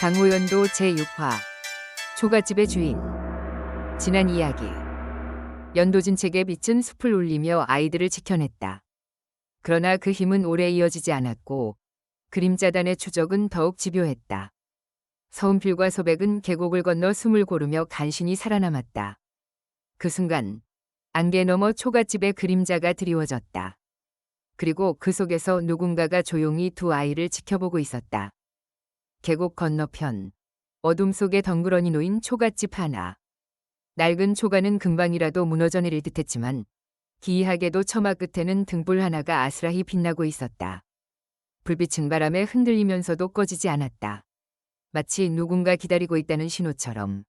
강호연도 제6화 초가집의 주인. 지난 이야기. 연도진책에 비친 숲을 울리며 아이들을 지켜냈다. 그러나 그 힘은 오래 이어지지 않았고 그림자단의 추적은 더욱 집요했다. 서은필과 소백은 계곡을 건너 숨을 고르며 간신히 살아남았다. 그 순간 안개 너머 초가집의 그림자가 드리워졌다. 그리고 그 속에서 누군가가 조용히 두 아이를 지켜보고 있었다. 계곡 건너편 어둠 속에 덩그러니 놓인 초가집 하나. 낡은 초가는 금방이라도 무너져 내릴 듯했지만 기이하게도 처마 끝에는 등불 하나가 아스라히 빛나고 있었다. 불빛은 바람에 흔들리면서도 꺼지지 않았다. 마치 누군가 기다리고 있다는 신호처럼.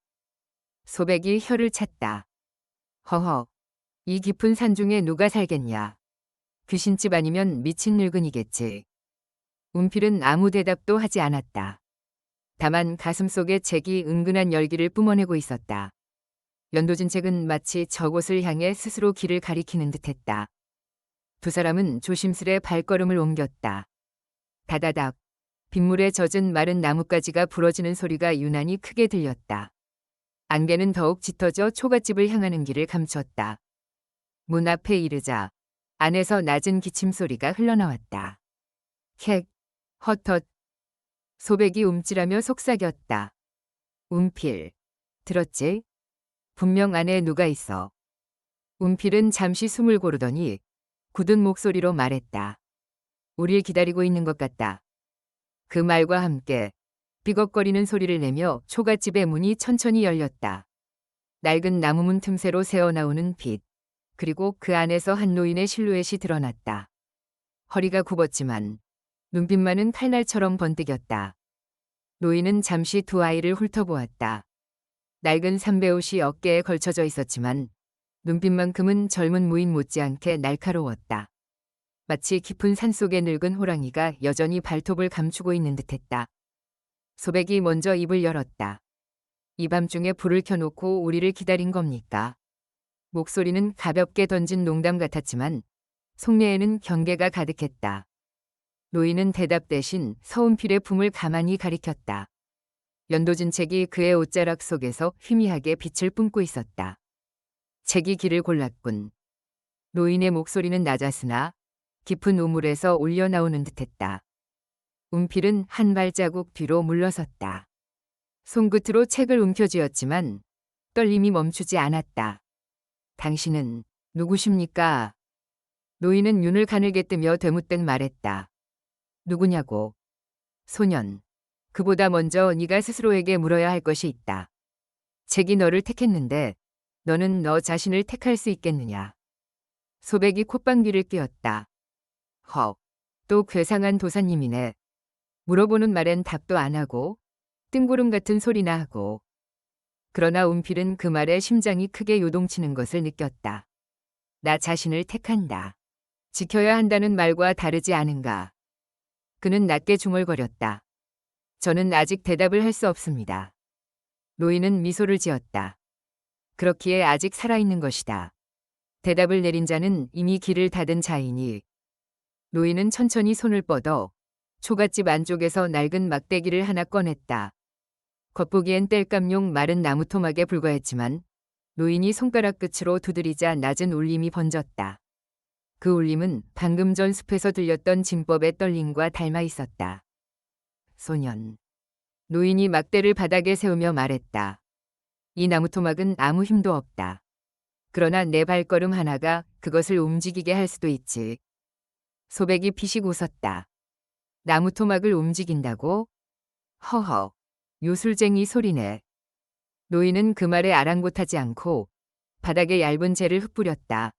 소백이 혀를 찼다. 허허, 이 깊은 산 중에 누가 살겠냐. 귀신집 아니면 미친 늙은이겠지. 운필은 아무 대답도 하지 않았다. 다만 가슴속에 책이 은근한 열기를 뿜어내고 있었다. 연도진책은 마치 저곳을 향해 스스로 길을 가리키는 듯했다. 두 사람은 조심스레 발걸음을 옮겼다. 다다닥, 빗물에 젖은 마른 나뭇가지가 부러지는 소리가 유난히 크게 들렸다. 안개는 더욱 짙어져 초가집을 향하는 길을 감췄다. 문 앞에 이르자 안에서 낮은 기침소리가 흘러나왔다. 헥, 헛헛. 소백이 움찔하며 속삭였다. 운필, 들었지? 분명 안에 누가 있어. 운필은 잠시 숨을 고르더니 굳은 목소리로 말했다. 우릴 기다리고 있는 것 같다. 그 말과 함께 삐걱거리는 소리를 내며 초가집의 문이 천천히 열렸다. 낡은 나무문 틈새로 새어나오는 빛, 그리고 그 안에서 한 노인의 실루엣이 드러났다. 허리가 굽었지만 눈빛만은 칼날처럼 번뜩였다. 노인은 잠시 두 아이를 훑어보았다. 낡은 삼배옷이 어깨에 걸쳐져 있었지만 눈빛만큼은 젊은 무인 못지않게 날카로웠다. 마치 깊은 산속의 늙은 호랑이가 여전히 발톱을 감추고 있는 듯했다. 소백이 먼저 입을 열었다. 이 밤중에 불을 켜놓고 우리를 기다린 겁니까? 목소리는 가볍게 던진 농담 같았지만 속내에는 경계가 가득했다. 노인은 대답 대신 서운필의 품을 가만히 가리켰다. 연도진책이 그의 옷자락 속에서 희미하게 빛을 뿜고 있었다. 책이 길을 골랐군. 노인의 목소리는 낮았으나 깊은 우물에서 울려 나오는 듯했다. 운필은 한 발자국 뒤로 물러섰다. 손끝으로 책을 움켜쥐었지만 떨림이 멈추지 않았다. 당신은 누구십니까? 노인은 눈을 가늘게 뜨며 되묻듯 말했다. 누구냐고. 소년. 그보다 먼저 네가 스스로에게 물어야 할 것이 있다. 책이 너를 택했는데 너는 너 자신을 택할 수 있겠느냐. 소백이 콧방귀를 뀌었다. 헉, 또 괴상한 도사님이네. 물어보는 말엔 답도 안 하고 뜬구름 같은 소리나 하고. 그러나 운필은 그 말에 심장이 크게 요동치는 것을 느꼈다. 나 자신을 택한다. 지켜야 한다는 말과 다르지 않은가. 그는 낮게 중얼거렸다. 저는 아직 대답을 할 수 없습니다. 노인은 미소를 지었다. 그렇기에 아직 살아있는 것이다. 대답을 내린 자는 이미 길을 닫은 자이니. 노인은 천천히 손을 뻗어 초가집 안쪽에서 낡은 막대기를 하나 꺼냈다. 겉보기엔 땔감용 마른 나무 토막에 불과했지만 노인이 손가락 끝으로 두드리자 낮은 울림이 번졌다. 그 울림은 방금 전 숲에서 들렸던 진법의 떨림과 닮아 있었다. 소년. 노인이 막대를 바닥에 세우며 말했다. 이 나무토막은 아무 힘도 없다. 그러나 내 발걸음 하나가 그것을 움직이게 할 수도 있지. 소백이 피식 웃었다. 나무토막을 움직인다고? 허허, 요술쟁이 소리네. 노인은 그 말에 아랑곳하지 않고 바닥에 얇은 재를 흩뿌렸다.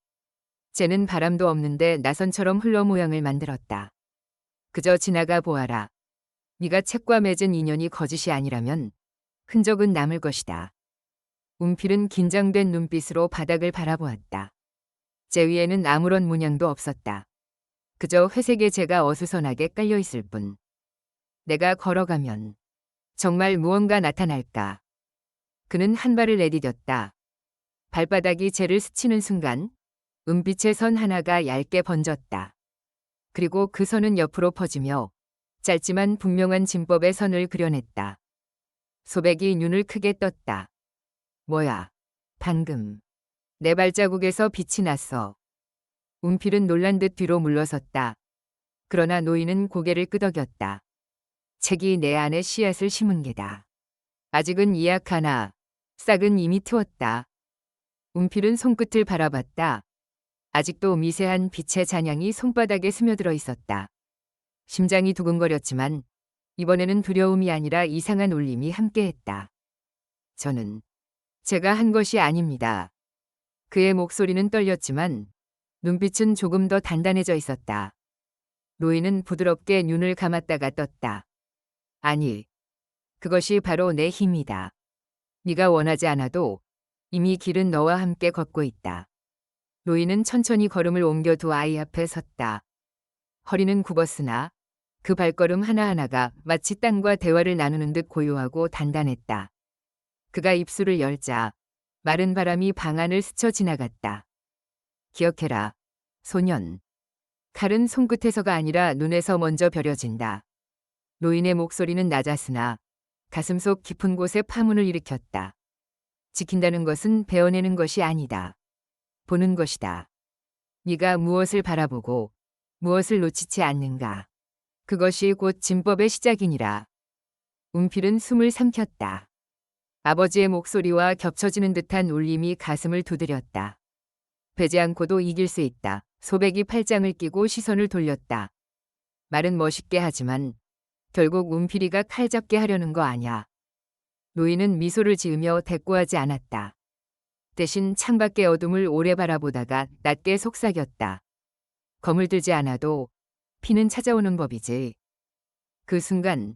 쟤는 바람도 없는데 나선처럼 흘러 모양을 만들었다. 그저 지나가 보아라. 네가 책과 맺은 인연이 거짓이 아니라면 흔적은 남을 것이다. 운필은 긴장된 눈빛으로 바닥을 바라보았다. 재 위에는 아무런 문양도 없었다. 그저 회색의 재가 어수선하게 깔려있을 뿐. 내가 걸어가면 정말 무언가 나타날까. 그는 한 발을 내디뎠다. 발바닥이 재를 스치는 순간 은빛의 선 하나가 얇게 번졌다. 그리고 그 선은 옆으로 퍼지며 짧지만 분명한 진법의 선을 그려냈다. 소백이 눈을 크게 떴다. 뭐야? 방금. 내 발자국에서 빛이 났어. 운필은 놀란 듯 뒤로 물러섰다. 그러나 노인은 고개를 끄덕였다. 책이 내 안에 씨앗을 심은 게다. 아직은 이약하나 싹은 이미 트었다. 운필은 손끝을 바라봤다. 아직도 미세한 빛의 잔향이 손바닥에 스며들어 있었다. 심장이 두근거렸지만 이번에는 두려움이 아니라 이상한 울림이 함께했다. 저는 제가 한 것이 아닙니다. 그의 목소리는 떨렸지만 눈빛은 조금 더 단단해져 있었다. 노인은 부드럽게 눈을 감았다가 떴다. 아니, 그것이 바로 내 힘이다. 네가 원하지 않아도 이미 길은 너와 함께 걷고 있다. 노인은 천천히 걸음을 옮겨 두 아이 앞에 섰다. 허리는 굽었으나 그 발걸음 하나하나가 마치 땅과 대화를 나누는 듯 고요하고 단단했다. 그가 입술을 열자 마른 바람이 방 안을 스쳐 지나갔다. 기억해라, 소년. 칼은 손끝에서가 아니라 눈에서 먼저 벼려진다. 노인의 목소리는 낮았으나 가슴속 깊은 곳에 파문을 일으켰다. 지킨다는 것은 베어내는 것이 아니다. 보는 것이다. 네가 무엇을 바라보고 무엇을 놓치지 않는가. 그것이 곧 진법의 시작이니라. 운필은 숨을 삼켰다. 아버지의 목소리와 겹쳐지는 듯한 울림이 가슴을 두드렸다. 배지 않고도 이길 수 있다. 소백이 팔짱을 끼고 시선을 돌렸다. 말은 멋있게 하지만 결국 운필이가 칼 잡게 하려는 거 아냐. 노인은 미소를 지으며 대꾸하지 않았다. 대신 창밖의 어둠을 오래 바라보다가 낮게 속삭였다. 검을 들지 않아도 피는 찾아오는 법이지. 그 순간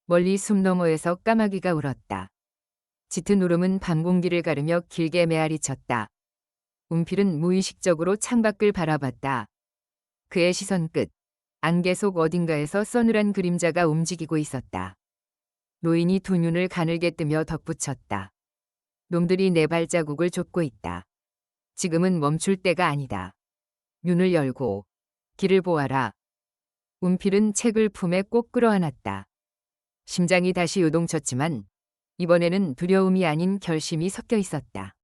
멀리 숨 너머에서 까마귀가 울었다. 짙은 울음은 밤 공기를 가르며 길게 메아리쳤다. 운필은 무의식적으로 창밖을 바라봤다. 그의 시선 끝, 안개 속 어딘가에서 서늘한 그림자가 움직이고 있었다. 노인이 두 눈을 가늘게 뜨며 덧붙였다. 놈들이 내 발자국을 쫓고 있다. 지금은 멈출 때가 아니다. 눈을 열고 길을 보아라. 운필은 책을 품에 꼭 끌어안았다. 심장이 다시 요동쳤지만 이번에는 두려움이 아닌 결심이 섞여 있었다.